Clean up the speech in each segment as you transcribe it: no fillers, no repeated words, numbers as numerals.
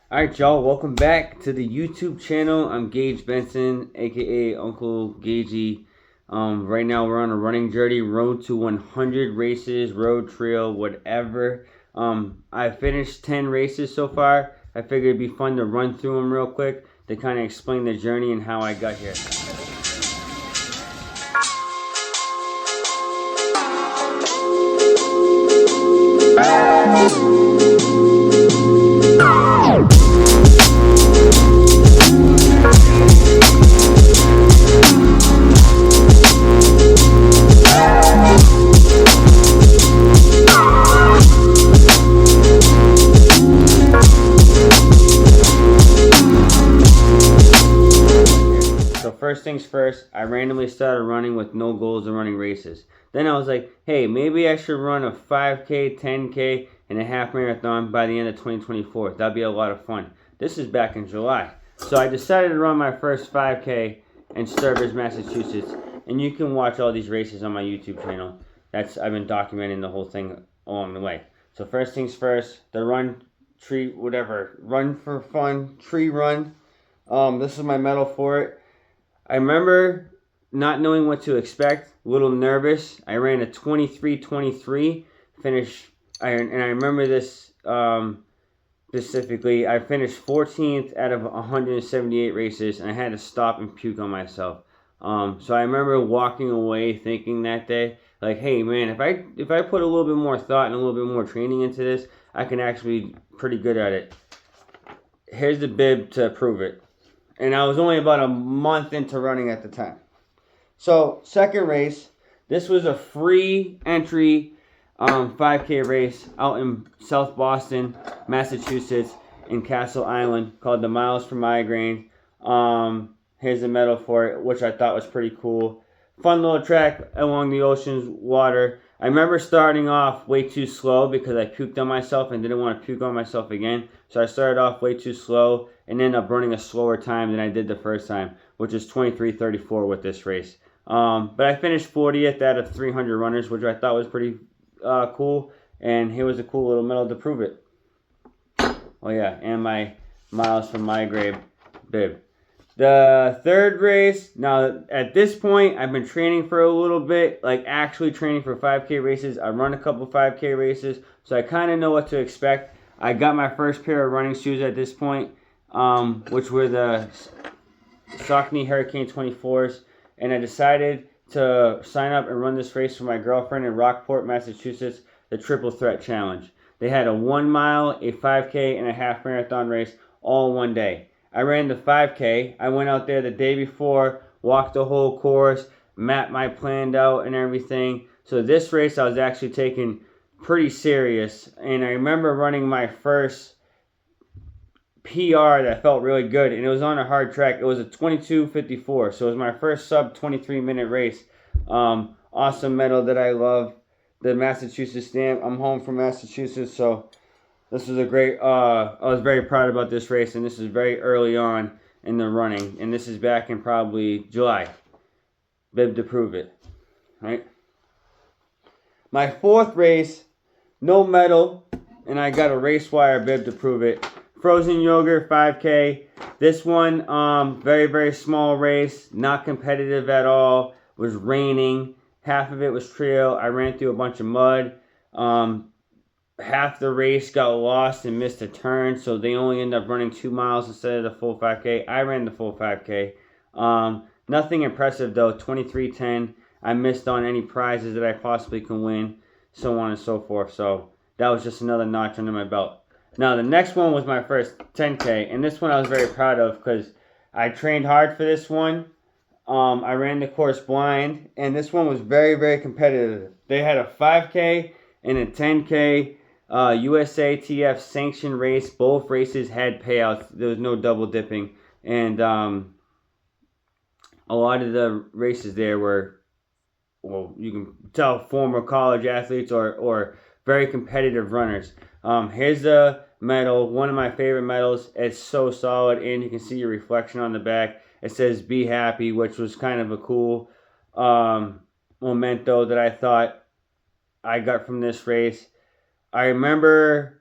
Alright, y'all, welcome back to the YouTube channel. I'm Gage Benson, aka Uncle Gagey. Right now we're on a running journey, road to 100 races, road, trail, whatever. I finished 10 races so far. I figured it'd be fun to run through them real quick to kind of explain the journey and how I got here. So first things first, I randomly started running with no goals of running races. Then I was like, hey, maybe I should run a 5K, 10K, and a half marathon by the end of 2024. That'd be a lot of fun. This is back in July. So I decided to run my first 5K in Sturbridge, Massachusetts. And you can watch all these races on my YouTube channel. I've been documenting the whole thing along the way. So first things first, the run for fun, tree run. This is my medal for it. I remember not knowing what to expect, a little nervous. I ran a 23:23 finish, and I remember this specifically. I finished 14th out of 178 races, and I had to stop and puke on myself. So I remember walking away thinking that day, like, hey man, if I put a little bit more thought and a little bit more training into this, I can actually be pretty good at it. Here's the bib to prove it. And I was only about a month into running at the time. So, second race, this was a free entry 5K race out in South Boston, Massachusetts, in Castle Island, called the Miles for Migraine. Here's the medal for it, which I thought was pretty cool. Fun little track along the ocean's water. I remember starting off way too slow because I puked on myself and didn't want to puke on myself again. So I started off way too slow and ended up running a slower time than I did the first time, which is 23:34 with this race. But I finished 40th out of 300 runners, which I thought was pretty cool. And here was a cool little medal to prove it. Oh yeah, and my Miles from Migraine bib. The third race, now at this point, I've been training for a little bit, like actually training for 5K races. I run a couple 5K races, so I kind of know what to expect. I got my first pair of running shoes at this point, which were the Saucony Hurricane 24s, and I decided to sign up and run this race for my girlfriend in Rockport, Massachusetts, the Triple Threat Challenge. They had a 1 mile, a 5K, and a half marathon race all in one day. I ran the 5K. I went out there the day before, walked the whole course, mapped my plan out and everything. So this race I was actually taking pretty serious. And I remember running my first PR that felt really good. And it was on a hard track. It was a 22:54. So it was my first sub 23-minute race. Awesome medal that I love. The Massachusetts stamp. I'm home from Massachusetts, so this was a great, I was very proud about this race, and this is very early on in the running, and this is back in probably July. Bib to prove it, right? My fourth race, no medal, and I got a race wire bib to prove it. Frozen yogurt 5K. This one, very, very small race, not competitive at all. It was raining. Half of it was trail. I ran through a bunch of mud. Half the race got lost and missed a turn, so they only ended up running 2 miles instead of the full 5K. I ran the full 5K. Nothing impressive though, 23:10. I missed on any prizes that I possibly can win, so on and so forth. So that was just another notch under my belt. Now the next one was my first 10K, and this one I was very proud of because I trained hard for this one. I ran the course blind, and this one was very, very competitive. They had a 5K and a 10K. USATF sanctioned race. Both races had payouts. There was no double dipping. And a lot of the races there were, well, you can tell former college athletes or very competitive runners. Here's the medal, one of my favorite medals. It's so solid, and you can see your reflection on the back. It says "Be Happy," which was kind of a cool memento that I thought I got from this race. I remember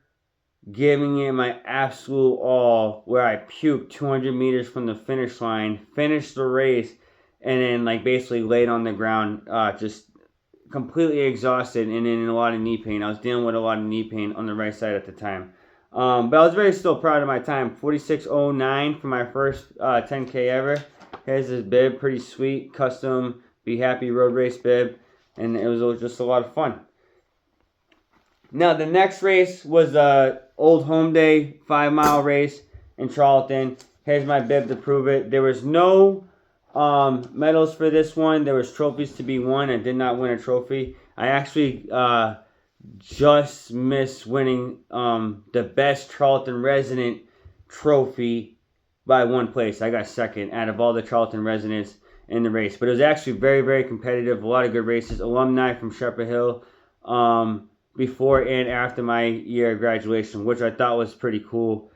giving it my absolute all, where I puked 200 meters from the finish line, finished the race, and then like basically laid on the ground, just completely exhausted and in a lot of knee pain. I was dealing with a lot of knee pain on the right side at the time. But I was very still proud of my time. 46:09 for my first 10K ever. Here's this bib, pretty sweet, custom Be Happy road race bib, and it was just a lot of fun. Now the next race was Old Home Day 5-mile race in Charlton. Here's my bib to prove it. There was no medals for this one. There was trophies to be won. I did not win a trophy. I actually just missed winning the best Charlton resident trophy by one place. I got second out of all the Charlton residents in the race. But it was actually very, very competitive. A lot of good races. Alumni from Shepherd Hill before and after my year of graduation, which I thought was pretty cool.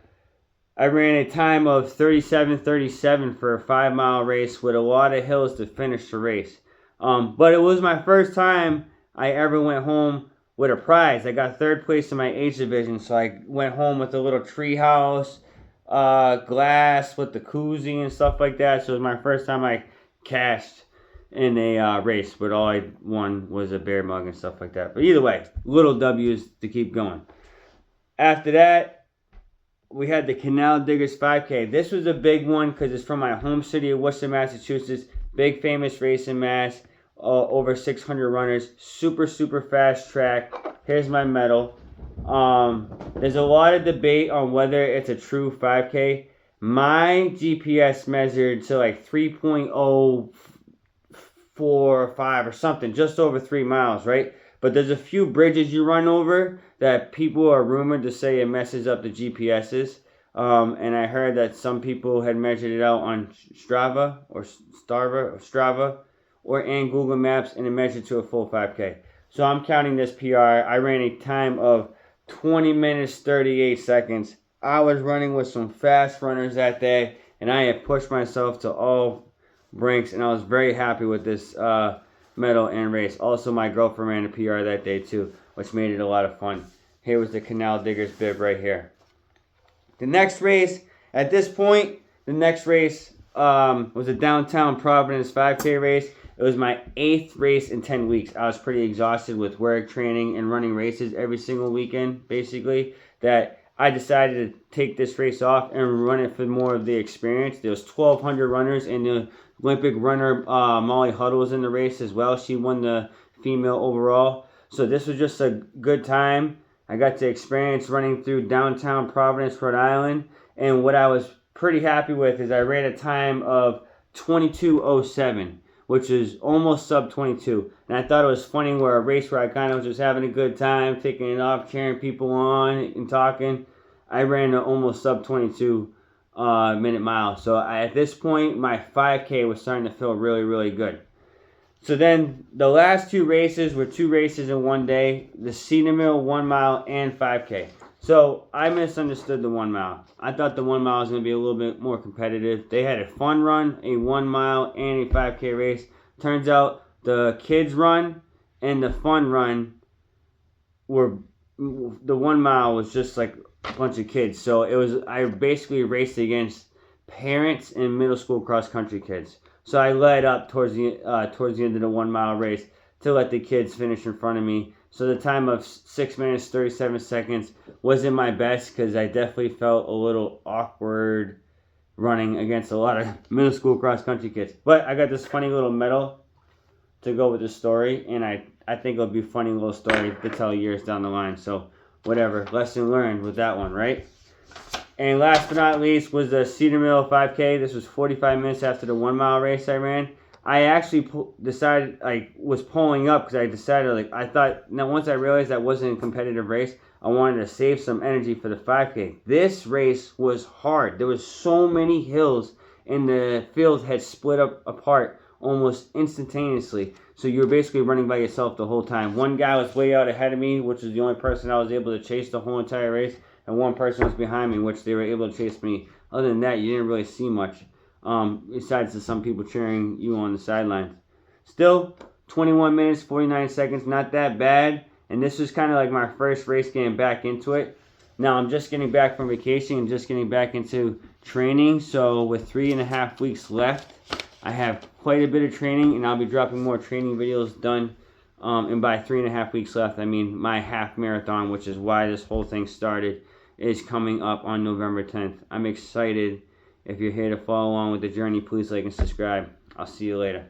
I ran a time of 37:37 for a 5-mile race with a lot of hills to finish the race. But it was my first time I ever went home with a prize. I got third place in my age division, so I went home with a little tree house, glass with the koozie and stuff like that. So it was my first time I cashed in a race, but all I won was a beer mug and stuff like that. But either way, little W's to keep going. After that, we had the Canal Diggers 5K. This was a big one because it's from my home city of Worcester, Massachusetts. Big famous race in Mass. Over 600 runners. Super, super fast track. Here's my medal. There's a lot of debate on whether it's a true 5K. My GPS measured to like 3.04 or 5 or something. Just over 3 miles, right? But there's a few bridges you run over that people are rumored to say it messes up the GPSs. And I heard that some people had measured it out on Strava and Google Maps, and it measured to a full 5K. So I'm counting this PR. I ran a time of 20 minutes, 38 seconds. I was running with some fast runners that day, and I had pushed myself to all brinks, and I was very happy with this medal and race. Also, my girlfriend ran a PR that day too, which made it a lot of fun. Here was the Canal Diggers bib right here. The next race, at this point, was a downtown Providence 5K race. It was my 8th race in 10 weeks. I was pretty exhausted with work, training, and running races every single weekend, basically, that I decided to take this race off and run it for more of the experience. There was 1,200 runners, and the Olympic runner Molly Huddle was in the race as well. She won the female overall. So this was just a good time. I got to experience running through downtown Providence, Rhode Island. And what I was pretty happy with is I ran a time of 22:07, which is almost sub 22. And I thought it was funny where a race where I kind of was just having a good time, taking it off, cheering people on and talking. I ran an almost sub 22 minute mile. So at this point, my 5K was starting to feel really, really good. So then the last 2 races were 2 races in one day, the Cedar Mill 1 mile and 5K. So I misunderstood the 1 mile. I thought the 1 mile was going to be a little bit more competitive. They had a fun run, a 1 mile, and a 5K race. Turns out the kids run and the fun run were, the 1 mile was just like a bunch of kids. So I basically raced against parents and middle school cross country kids. So I led up towards the end of the 1 mile race to let the kids finish in front of me. So the time of 6 minutes, 37 seconds wasn't my best because I definitely felt a little awkward running against a lot of middle school cross country kids. But I got this funny little medal to go with the story, and I think it'll be a funny little story to tell years down the line. So whatever, lesson learned with that one, right? And last but not least was the Cedar Mill 5K. This was 45 minutes after the 1 mile race I ran. I actually decided, was pulling up because I decided, I thought, now once I realized that wasn't a competitive race, I wanted to save some energy for the 5K. This race was hard. There was so many hills, and the field had split up apart almost instantaneously. So you were basically running by yourself the whole time. One guy was way out ahead of me, which was the only person I was able to chase the whole entire race. And one person was behind me, which they were able to chase me. Other than that, you didn't really see much, besides to some people cheering you on the sidelines. Still, 21 minutes, 49 seconds, not that bad. And this was kind of like my first race getting back into it. Now I'm just getting back from vacation and just getting back into training. So with 3.5 weeks left, I have quite a bit of training, and I'll be dropping more training videos done. And by 3.5 weeks left, I mean my half marathon, which is why this whole thing started, is coming up on November 10th. I'm excited. If you're here to follow along with the journey, please like and subscribe. I'll see you later.